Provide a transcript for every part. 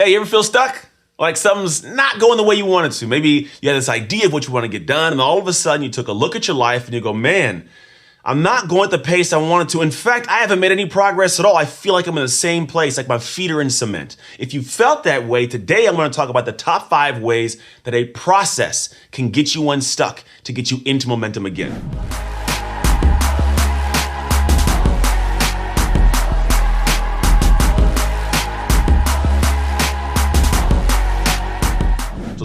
Hey, you ever feel stuck? Like something's not going the way you want it to. Maybe you had this idea of what you want to get done, and all of a sudden you took a look at your life and you go, man, I'm not going at the pace I wanted to. In fact, I haven't made any progress at all. I feel like I'm in the same place, like my feet are in cement. If you felt that way, today I'm going to talk about the top 5 ways that a process can get you unstuck, to get you into momentum again.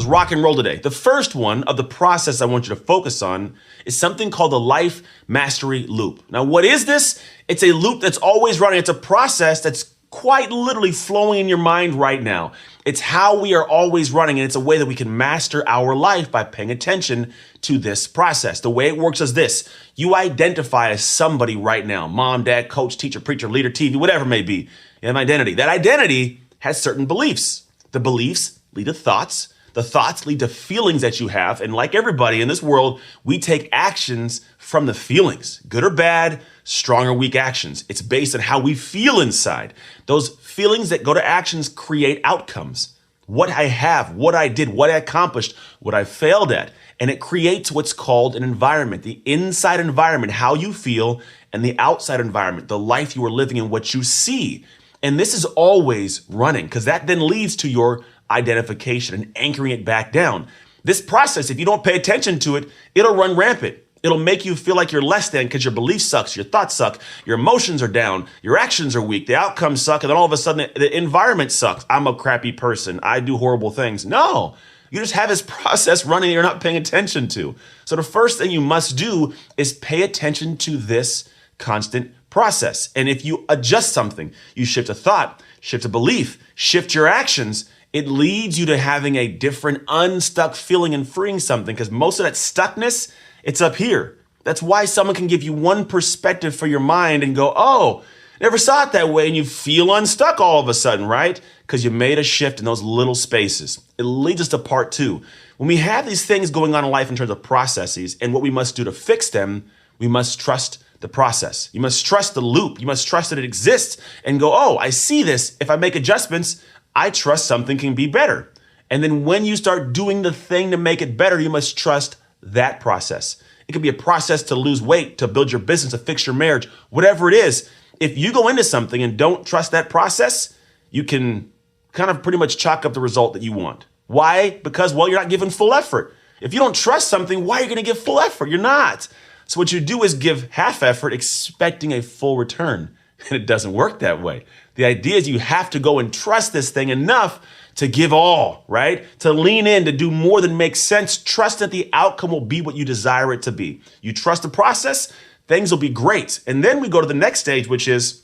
Rock and roll today. The first one of the process I want you to focus on is something called the life mastery loop. Now, what is this? It's a loop that's always running. It's a process that's quite literally flowing in your mind right now. It's how we are always running, and it's a way that we can master our life by paying attention to this process. The way it works is this. You identify as somebody right now, mom, dad, coach, teacher, preacher, leader, TV, whatever it may be. You have an identity. That identity has certain beliefs. The beliefs lead to thoughts. The thoughts lead to feelings that you have. And like everybody in this world, we take actions from the feelings, good or bad, strong or weak actions. It's based on how we feel inside. Those feelings that go to actions create outcomes. What I have, what I did, what I accomplished, what I failed at. And it creates what's called an environment, the inside environment, how you feel, and the outside environment, the life you are living in, what you see. And this is always running, because that then leads to your identification and anchoring it back down. This process, if you don't pay attention to it, it'll run rampant. It'll make you feel like you're less than because your belief sucks, your thoughts suck, your emotions are down, your actions are weak, the outcomes suck, and then all of a sudden the environment sucks. I'm a crappy person. I do horrible things. No, you just have this process running that you're not paying attention to. So the first thing you must do is pay attention to this constant process. And if you adjust something, you shift a thought, shift a belief, shift your actions, it leads you to having a different unstuck feeling and freeing something, because most of that stuckness, it's up here. That's why someone can give you one perspective for your mind and go, oh, never saw it that way. And you feel unstuck all of a sudden, right? Because you made a shift in those little spaces. It leads us to part 2. When we have these things going on in life in terms of processes and what we must do to fix them, we must trust the process. You must trust the loop. You must trust that it exists and go, oh, I see this. If I make adjustments, I trust something can be better. And then when you start doing the thing to make it better, you must trust that process. It could be a process to lose weight, to build your business, to fix your marriage, whatever it is. If you go into something and don't trust that process, you can kind of pretty much chalk up the result that you want. Why? Because, well, you're not giving full effort. If you don't trust something, why are you going to give full effort? You're not. So what you do is give half effort expecting a full return. And it doesn't work that way. The idea is you have to go and trust this thing enough to give all, right? To lean in, to do more than makes sense. Trust that the outcome will be what you desire it to be. You trust the process, things will be great. And then we go to the next stage, which is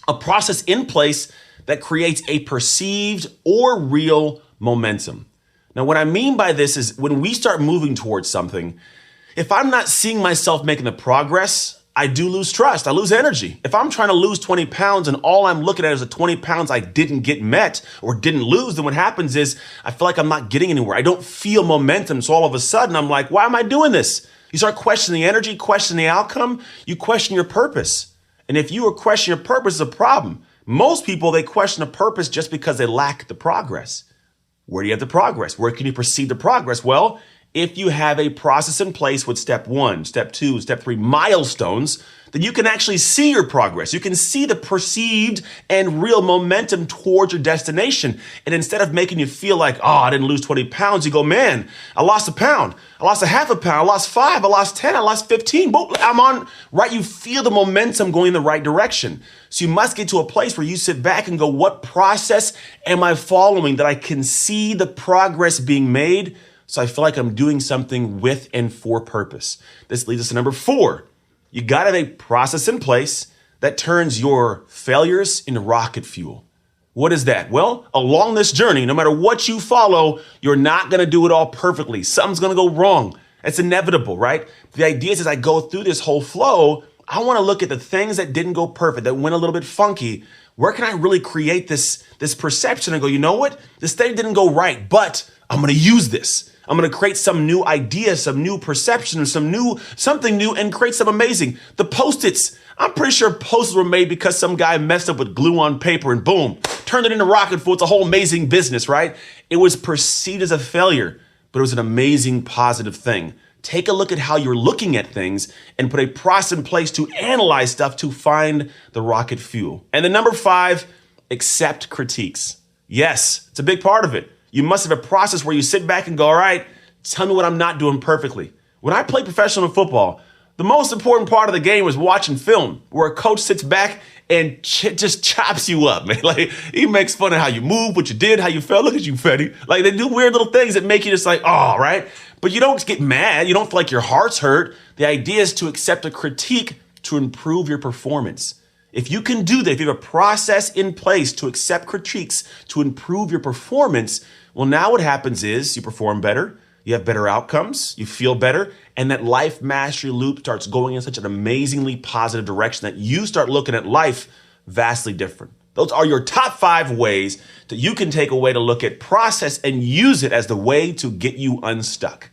a process in place that creates a perceived or real momentum. Now, what I mean by this is when we start moving towards something, if I'm not seeing myself making the progress, I do lose trust. I lose energy. If I'm trying to lose 20 pounds and all I'm looking at is the 20 pounds I didn't get met or didn't lose, then what happens is I feel like I'm not getting anywhere. I don't feel momentum. So all of a sudden I'm like, why am I doing this? You start questioning the energy, questioning the outcome. You question your purpose. And if you question your purpose, it's a problem. Most people, they question a purpose just because they lack the progress. Where do you have the progress? Where can you perceive the progress? Well, if you have a process in place with step 1, step 2, step 3 milestones, then you can actually see your progress. You can see the perceived and real momentum towards your destination. And instead of making you feel like, oh, I didn't lose 20 pounds, you go, man, I lost a pound. I lost a half a pound. I lost 5. I lost 10. I lost 15. Boom, I'm on, right? You feel the momentum going in the right direction. So you must get to a place where you sit back and go, what process am I following that I can see the progress being made? So I feel like I'm doing something with and for purpose. This leads us to number 4. You got to have a process in place that turns your failures into rocket fuel. What is that? Well, along this journey, no matter what you follow, you're not going to do it all perfectly. Something's going to go wrong. It's inevitable, right? The idea is as I go through this whole flow, I want to look at the things that didn't go perfect, that went a little bit funky. Where can I really create this perception and go, you know what? This thing didn't go right, but I'm going to use this. I'm going to create some new idea, some new perception, something new, and create some amazing. The Post-its. I'm pretty sure posters were made because some guy messed up with glue on paper and boom, turned it into rocket fuel. It's a whole amazing business, right? It was perceived as a failure, but it was an amazing positive thing. Take a look at how you're looking at things and put a process in place to analyze stuff to find the rocket fuel. And then number 5, accept critiques. Yes, it's a big part of it. You must have a process where you sit back and go, all right, tell me what I'm not doing perfectly. When I played professional football, the most important part of the game was watching film, where a coach sits back and just chops you up, man. Like, he makes fun of how you move, what you did, how you felt. Look at you, Fetty. Like, they do weird little things that make you just like, oh, right? But you don't get mad. You don't feel like your heart's hurt. The idea is to accept a critique to improve your performance. If you can do that, if you have a process in place to accept critiques to improve your performance, well, now what happens is you perform better, you have better outcomes, you feel better, and that life mastery loop starts going in such an amazingly positive direction that you start looking at life vastly different. Those are your top 5 ways that you can take away to look at process and use it as the way to get you unstuck.